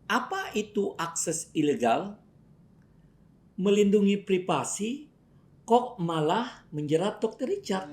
Apa itu akses ilegal? Melindungi privasi, kok malah menjerat Dr. Richard?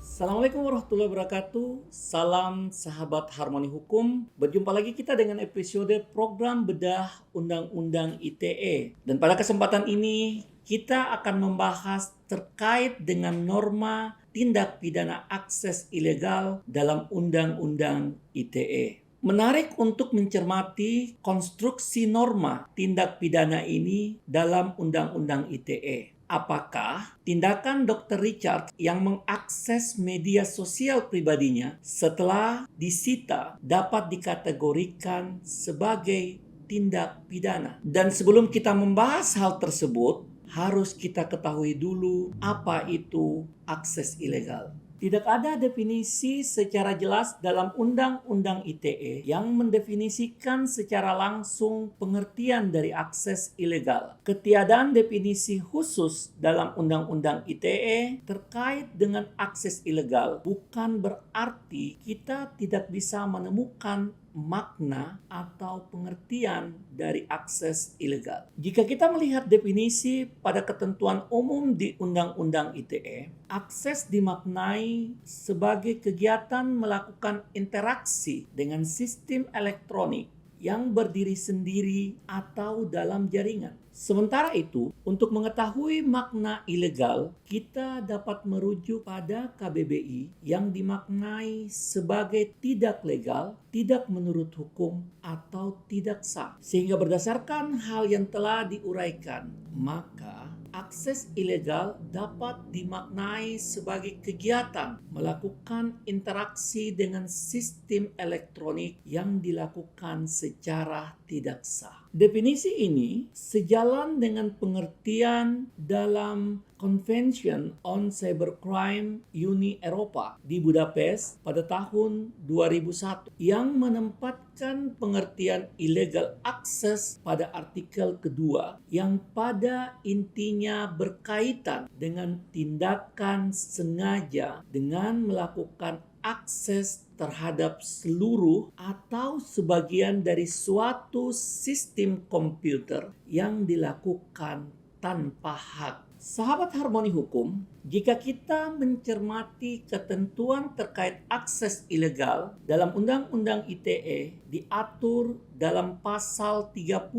Assalamualaikum warahmatullahi wabarakatuh. Salam sahabat Harmoni Hukum. Berjumpa lagi kita dengan episode program bedah Undang-Undang ITE. Dan pada kesempatan ini kita akan membahas terkait dengan norma tindak pidana akses ilegal dalam Undang-Undang ITE. Menarik untuk mencermati konstruksi norma tindak pidana ini dalam Undang-Undang ITE. Apakah tindakan Dr. Richard yang mengakses media sosial pribadinya setelah disita dapat dikategorikan sebagai tindak pidana? Dan sebelum kita membahas hal tersebut, harus kita ketahui dulu apa itu akses ilegal. Tidak ada definisi secara jelas dalam Undang-Undang ITE yang mendefinisikan secara langsung pengertian dari akses ilegal. Ketiadaan definisi khusus dalam Undang-Undang ITE terkait dengan akses ilegal bukan berarti kita tidak bisa menemukan makna atau pengertian dari akses ilegal. Jika kita melihat definisi pada ketentuan umum di Undang-Undang ITE, akses dimaknai sebagai kegiatan melakukan interaksi dengan sistem elektronik yang berdiri sendiri atau dalam jaringan. Sementara itu, untuk mengetahui makna ilegal, kita dapat merujuk pada KBBI yang dimaknai sebagai tidak legal, tidak menurut hukum, atau tidak sah. Sehingga berdasarkan hal yang telah diuraikan, maka akses ilegal dapat dimaknai sebagai kegiatan melakukan interaksi dengan sistem elektronik yang dilakukan secara tidak sah. Definisi ini sejalan dengan pengertian dalam Convention on Cybercrime Uni Eropa di Budapest pada tahun 2001 yang menempatkan pengertian illegal access pada artikel kedua yang pada intinya berkaitan dengan tindakan sengaja dengan melakukan akses terhadap seluruh atau sebagian dari suatu sistem komputer yang dilakukan tanpa hak. Sahabat Harmoni Hukum, jika kita mencermati ketentuan terkait akses ilegal dalam Undang-Undang ITE diatur dalam pasal 30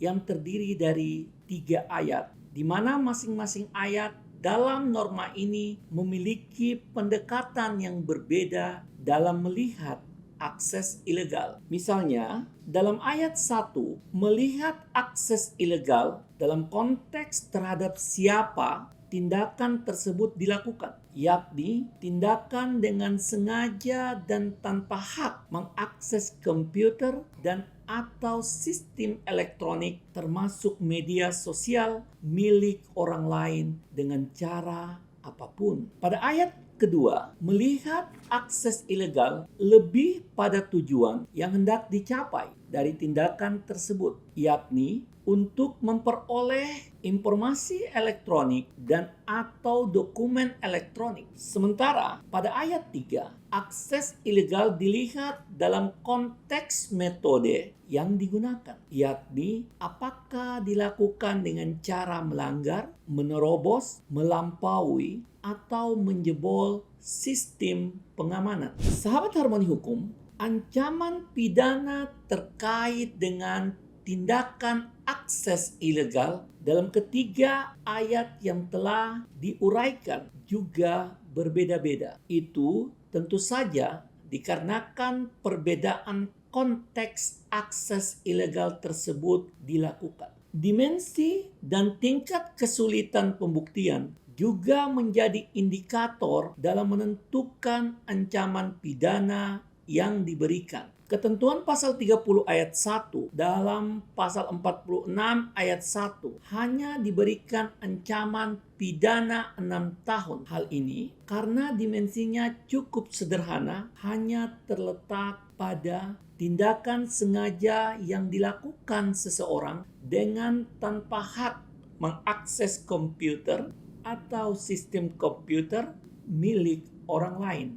yang terdiri dari 3 ayat, di mana masing-masing ayat dalam norma ini memiliki pendekatan yang berbeda dalam melihat akses ilegal. Misalnya, dalam ayat 1, melihat akses ilegal dalam konteks terhadap siapa tindakan tersebut dilakukan, yakni tindakan dengan sengaja dan tanpa hak mengakses komputer dan atau sistem elektronik termasuk media sosial milik orang lain dengan cara apapun. Pada ayat kedua, melihat akses ilegal lebih pada tujuan yang hendak dicapai dari tindakan tersebut, yakni untuk memperoleh informasi elektronik dan atau dokumen elektronik. Sementara pada ayat 3, akses ilegal dilihat dalam konteks metode yang digunakan, yakni apakah dilakukan dengan cara melanggar, menerobos, melampaui, atau menjebol sistem pengamanan. Sahabat Harmoni Hukum, ancaman pidana terkait dengan tindakan akses ilegal dalam ketiga ayat yang telah diuraikan juga berbeda-beda. Itu tentu saja dikarenakan perbedaan konteks akses ilegal tersebut dilakukan. Dimensi dan tingkat kesulitan pembuktian juga menjadi indikator dalam menentukan ancaman pidana yang diberikan. Ketentuan pasal 30 ayat 1 dalam pasal 46 ayat 1 hanya diberikan ancaman pidana 6 tahun. Hal ini karena dimensinya cukup sederhana, hanya terletak pada tindakan sengaja yang dilakukan seseorang dengan tanpa hak mengakses komputer atau sistem komputer milik orang lain.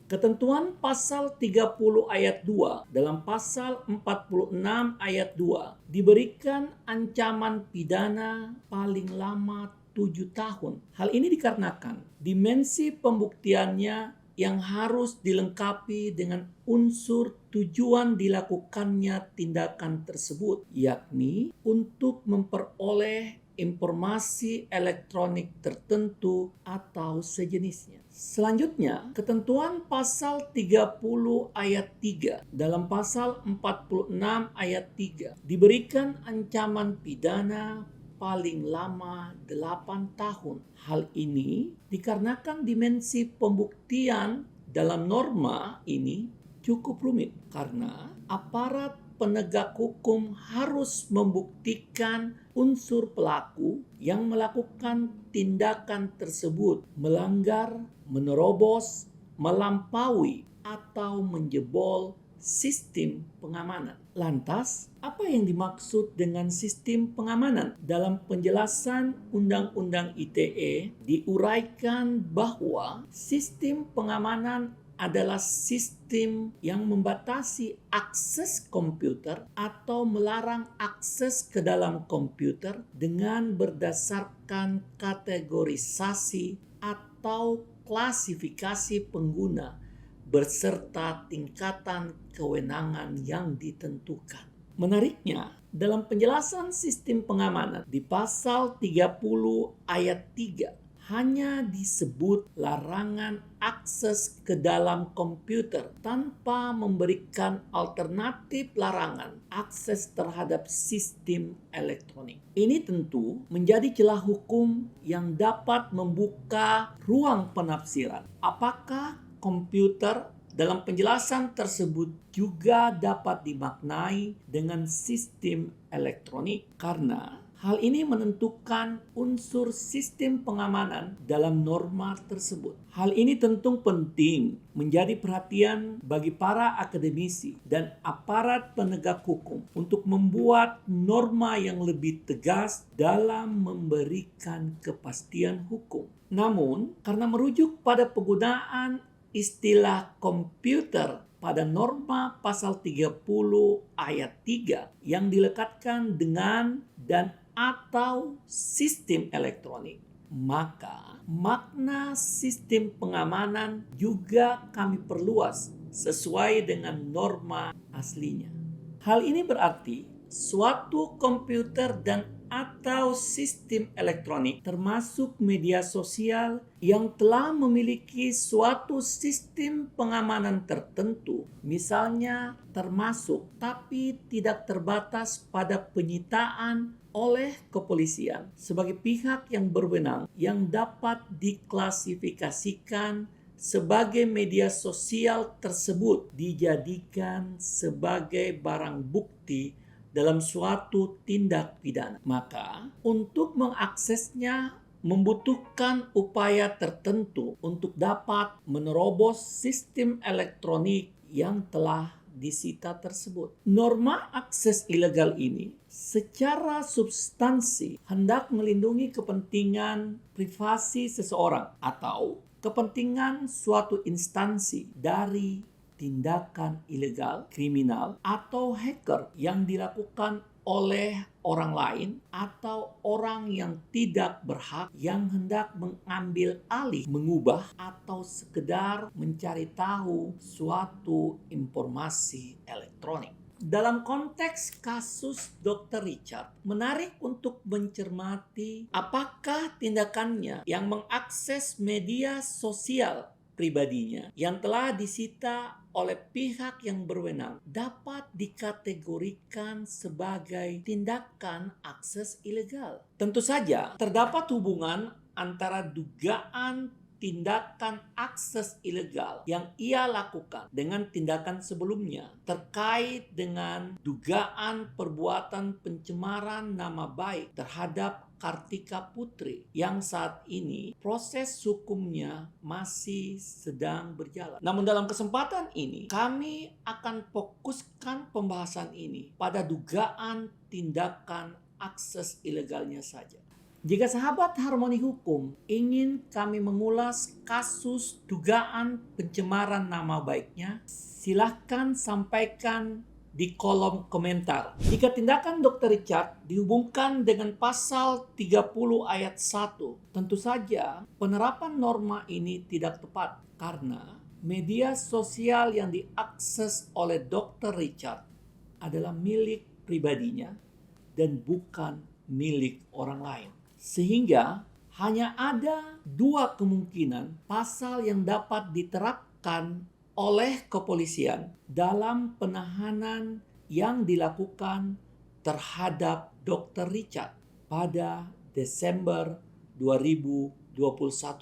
Ketentuan pasal 30 ayat 2 dalam pasal 46 ayat 2 diberikan ancaman pidana paling lama 7 tahun. Hal ini dikarenakan dimensi pembuktiannya yang harus dilengkapi dengan unsur tujuan dilakukannya tindakan tersebut, yakni untuk memperoleh informasi elektronik tertentu atau sejenisnya. Selanjutnya, ketentuan pasal 30 ayat 3 dalam pasal 46 ayat 3 diberikan ancaman pidana paling lama 8 tahun. Hal ini dikarenakan dimensi pembuktian dalam norma ini cukup rumit karena aparat penegak hukum harus membuktikan unsur pelaku yang melakukan tindakan tersebut melanggar, menerobos, melampaui, atau menjebol sistem pengamanan. Lantas, apa yang dimaksud dengan sistem pengamanan? Dalam penjelasan Undang-Undang ITE diuraikan bahwa sistem pengamanan adalah sistem yang membatasi akses komputer atau melarang akses ke dalam komputer dengan berdasarkan kategorisasi atau klasifikasi pengguna beserta tingkatan kewenangan yang ditentukan. Menariknya, dalam penjelasan sistem pengamanan di pasal 30 ayat 3 hanya disebut larangan akses ke dalam komputer tanpa memberikan alternatif larangan akses terhadap sistem elektronik. Ini tentu menjadi celah hukum yang dapat membuka ruang penafsiran. Apakah komputer dalam penjelasan tersebut juga dapat dimaknai dengan sistem elektronik? Karena hal ini menentukan unsur sistem pengamanan dalam norma tersebut. Hal ini tentu penting menjadi perhatian bagi para akademisi dan aparat penegak hukum untuk membuat norma yang lebih tegas dalam memberikan kepastian hukum. Namun, karena merujuk pada penggunaan istilah komputer pada norma pasal 30 ayat 3 yang dilekatkan dengan dan atau sistem elektronik, maka makna sistem pengamanan juga kami perluas sesuai dengan norma aslinya. Hal ini berarti suatu komputer dan atau sistem elektronik termasuk media sosial yang telah memiliki suatu sistem pengamanan tertentu, misalnya termasuk tapi tidak terbatas pada penyitaan oleh kepolisian sebagai pihak yang berwenang yang dapat diklasifikasikan sebagai media sosial tersebut dijadikan sebagai barang bukti dalam suatu tindak pidana. Maka, untuk mengaksesnya membutuhkan upaya tertentu untuk dapat menerobos sistem elektronik yang telah disita tersebut. Norma akses ilegal ini secara substansi hendak melindungi kepentingan privasi seseorang atau kepentingan suatu instansi dari tindakan ilegal, kriminal, atau hacker yang dilakukan oleh orang lain atau orang yang tidak berhak yang hendak mengambil alih, mengubah, atau sekedar mencari tahu suatu informasi elektronik. Dalam konteks kasus Dr. Richard, menarik untuk mencermati apakah tindakannya yang mengakses media sosial pribadinya yang telah disita oleh pihak yang berwenang dapat dikategorikan sebagai tindakan akses ilegal. Tentu saja terdapat hubungan antara dugaan tindakan akses ilegal yang ia lakukan dengan tindakan sebelumnya terkait dengan dugaan perbuatan pencemaran nama baik terhadap Kartika Putri yang saat ini proses hukumnya masih sedang berjalan. Namun dalam kesempatan ini kami akan fokuskan pembahasan ini pada dugaan tindakan akses ilegalnya saja. Jika sahabat Harmoni Hukum ingin kami mengulas kasus dugaan pencemaran nama baiknya, silahkan sampaikan di kolom komentar. Jika tindakan Dr. Richard dihubungkan dengan pasal 30 ayat 1, tentu saja penerapan norma ini tidak tepat karena media sosial yang diakses oleh Dr. Richard adalah milik pribadinya dan bukan milik orang lain. Sehingga hanya ada dua kemungkinan pasal yang dapat diterapkan oleh kepolisian dalam penahanan yang dilakukan terhadap Dr. Richard pada Desember 2021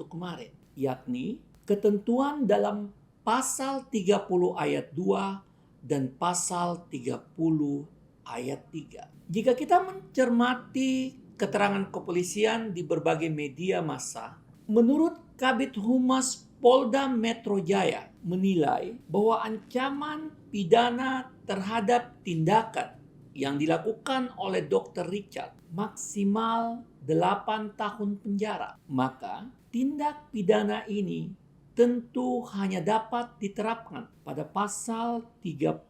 kemarin, yakni ketentuan dalam pasal 30 ayat 2 dan pasal 30 ayat 3. Jika kita mencermati keterangan kepolisian di berbagai media massa, menurut Kabid Humas Polda Metro Jaya menilai bahwa ancaman pidana terhadap tindakan yang dilakukan oleh Dr. Richard maksimal 8 tahun penjara. Maka tindak pidana ini tentu hanya dapat diterapkan pada pasal 30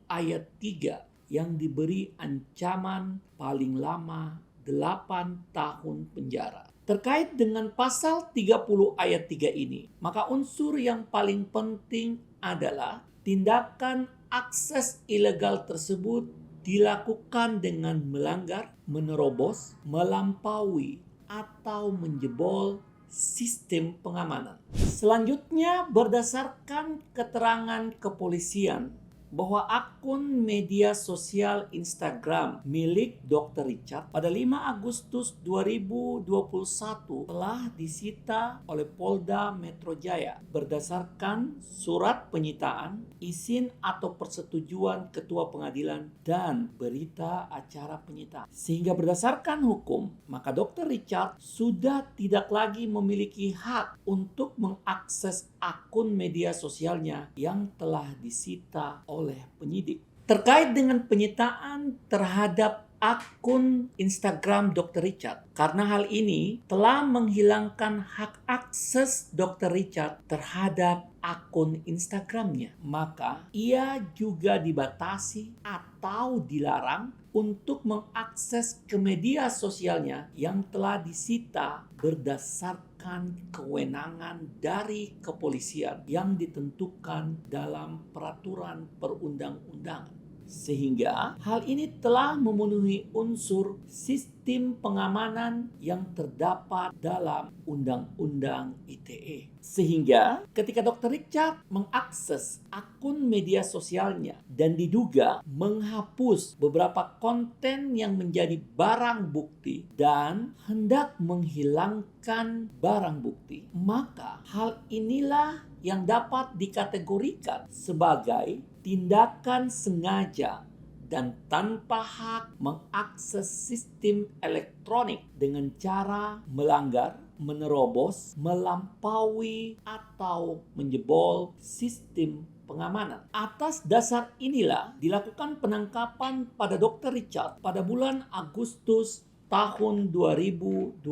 ayat 3 yang diberi ancaman paling lama 8 tahun penjara. Terkait dengan pasal 30 ayat 3 ini, maka unsur yang paling penting adalah tindakan akses ilegal tersebut dilakukan dengan melanggar, menerobos, melampaui, atau menjebol sistem pengamanan. Selanjutnya, berdasarkan keterangan kepolisian bahwa akun media sosial Instagram milik Dr. Richard pada 5 Agustus 2021 telah disita oleh Polda Metro Jaya berdasarkan surat penyitaan, izin atau persetujuan Ketua Pengadilan, dan berita acara penyitaan. Sehingga berdasarkan hukum, maka Dr. Richard sudah tidak lagi memiliki hak untuk mengakses akun media sosialnya yang telah disita oleh penyidik. Terkait dengan penyitaan terhadap akun Instagram Dr. Richard, karena hal ini telah menghilangkan hak akses Dr. Richard terhadap akun Instagramnya, maka ia juga dibatasi atau dilarang untuk mengakses ke media sosialnya yang telah disita berdasarkan kewenangan dari kepolisian yang ditentukan dalam peraturan perundang-undangan. Sehingga hal ini telah memenuhi unsur sistem pengamanan yang terdapat dalam Undang-Undang ITE. Sehingga ketika Dr. Richard mengakses akun media sosialnya dan diduga menghapus beberapa konten yang menjadi barang bukti dan hendak menghilangkan barang bukti, maka hal inilah yang dapat dikategorikan sebagai tindakan sengaja dan tanpa hak mengakses sistem elektronik dengan cara melanggar, menerobos, melampaui, atau menjebol sistem pengamanan. Atas dasar inilah dilakukan penangkapan pada Dr. Richard pada bulan Agustus tahun 2021.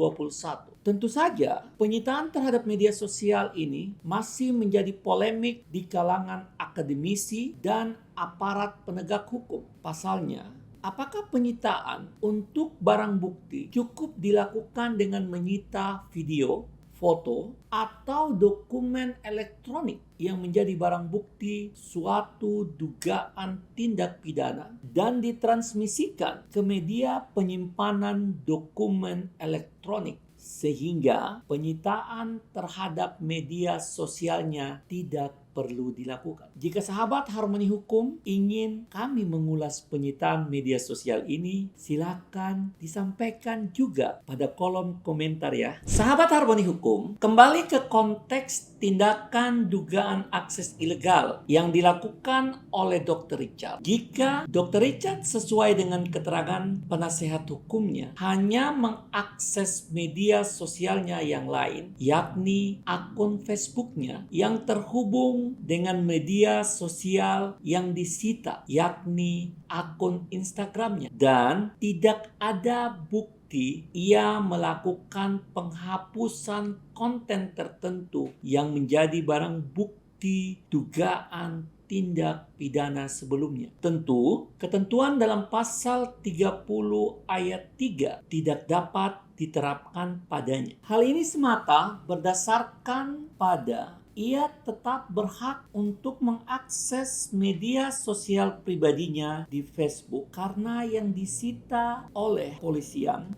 Tentu saja, penyitaan terhadap media sosial ini masih menjadi polemik di kalangan akademisi dan aparat penegak hukum. Pasalnya, apakah penyitaan untuk barang bukti cukup dilakukan dengan menyita video, foto, atau dokumen elektronik yang menjadi barang bukti suatu dugaan tindak pidana dan ditransmisikan ke media penyimpanan dokumen elektronik, sehingga penyitaan terhadap media sosialnya tidak perlu dilakukan. Jika sahabat Harmoni Hukum ingin kami mengulas penyitaan media sosial ini, silakan disampaikan juga pada kolom komentar ya. Sahabat Harmoni Hukum, kembali ke konteks tindakan dugaan akses ilegal yang dilakukan oleh Dr. Richard. Jika Dr. Richard sesuai dengan keterangan penasehat hukumnya hanya mengakses media sosialnya yang lain, yakni akun Facebooknya yang terhubung dengan media sosial yang disita, yakni akun Instagramnya, dan tidak ada bukti bukti ia melakukan penghapusan konten tertentu yang menjadi barang bukti dugaan tindak pidana sebelumnya. Tentu, ketentuan dalam pasal 30 ayat 3 tidak dapat diterapkan padanya. Hal ini semata berdasarkan pada ia tetap berhak untuk mengakses media sosial pribadinya di Facebook karena yang disita oleh polisian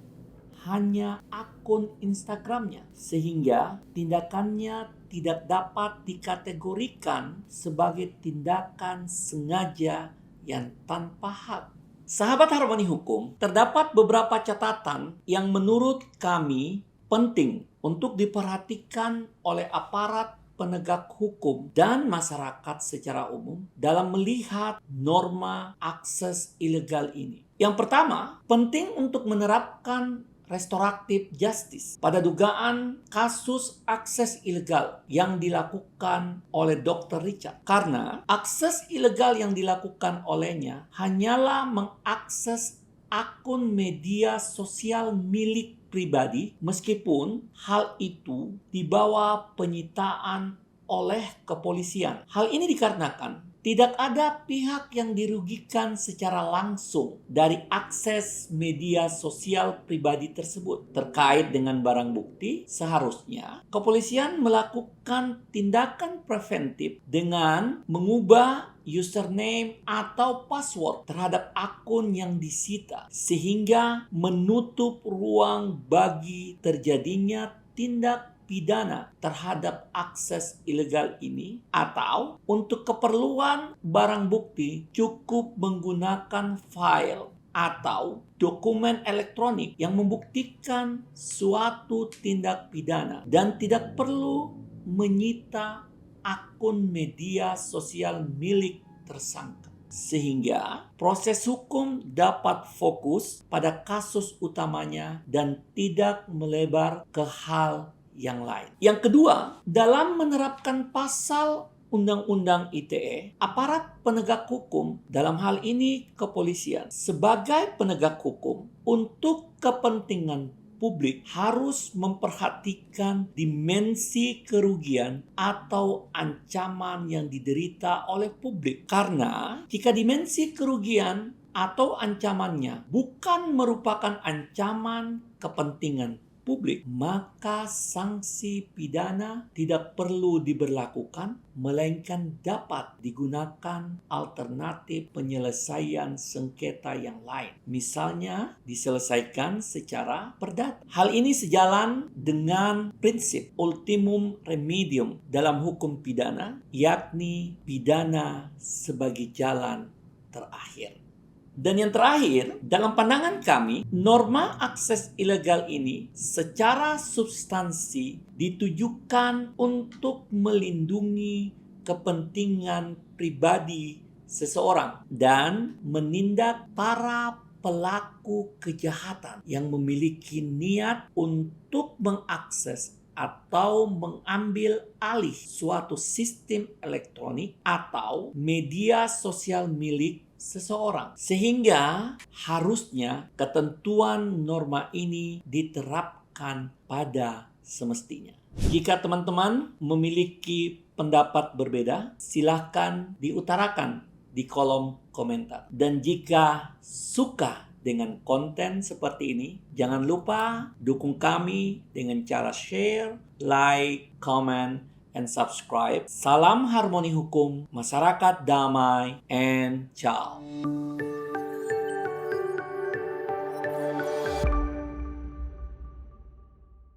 hanya akun Instagramnya, sehingga tindakannya tidak dapat dikategorikan sebagai tindakan sengaja yang tanpa hak. Sahabat Harmoni Hukum, terdapat beberapa catatan yang menurut kami penting untuk diperhatikan oleh aparat penegak hukum dan masyarakat secara umum dalam melihat norma akses ilegal ini. Yang pertama, penting untuk menerapkan restoratif justice pada dugaan kasus akses ilegal yang dilakukan oleh Dr. Richard. Karena akses ilegal yang dilakukan olehnya hanyalah mengakses akun media sosial milik pribadi, meskipun hal itu di bawah penyitaan oleh kepolisian. Hal ini dikarenakan tidak ada pihak yang dirugikan secara langsung dari akses media sosial pribadi tersebut. Terkait dengan barang bukti, seharusnya kepolisian melakukan tindakan preventif dengan mengubah username atau password terhadap akun yang disita, sehingga menutup ruang bagi terjadinya tindak pidana terhadap akses ilegal ini, atau untuk keperluan barang bukti cukup menggunakan file atau dokumen elektronik yang membuktikan suatu tindak pidana dan tidak perlu menyita akun media sosial milik tersangka, sehingga proses hukum dapat fokus pada kasus utamanya dan tidak melebar ke hal yang lain. Yang kedua, dalam menerapkan pasal Undang-Undang ITE, aparat penegak hukum, dalam hal ini kepolisian, sebagai penegak hukum untuk kepentingan publik harus memperhatikan dimensi kerugian atau ancaman yang diderita oleh publik. Karena jika dimensi kerugian atau ancamannya bukan merupakan ancaman kepentingan publik, maka sanksi pidana tidak perlu diberlakukan, melainkan dapat digunakan alternatif penyelesaian sengketa yang lain. Misalnya, diselesaikan secara perdata. Hal ini sejalan dengan prinsip ultimum remedium dalam hukum pidana, yakni pidana sebagai jalan terakhir. Dan yang terakhir, dalam pandangan kami, norma akses ilegal ini secara substansi ditujukan untuk melindungi kepentingan pribadi seseorang dan menindak para pelaku kejahatan yang memiliki niat untuk mengakses atau mengambil alih suatu sistem elektronik atau media sosial milik seseorang, sehingga harusnya ketentuan norma ini diterapkan pada semestinya. Jika teman-teman memiliki pendapat berbeda, silakan diutarakan di kolom komentar. Dan jika suka dengan konten seperti ini, jangan lupa dukung kami dengan cara share, like, comment, and subscribe. Salam harmoni hukum, masyarakat damai, and ciao.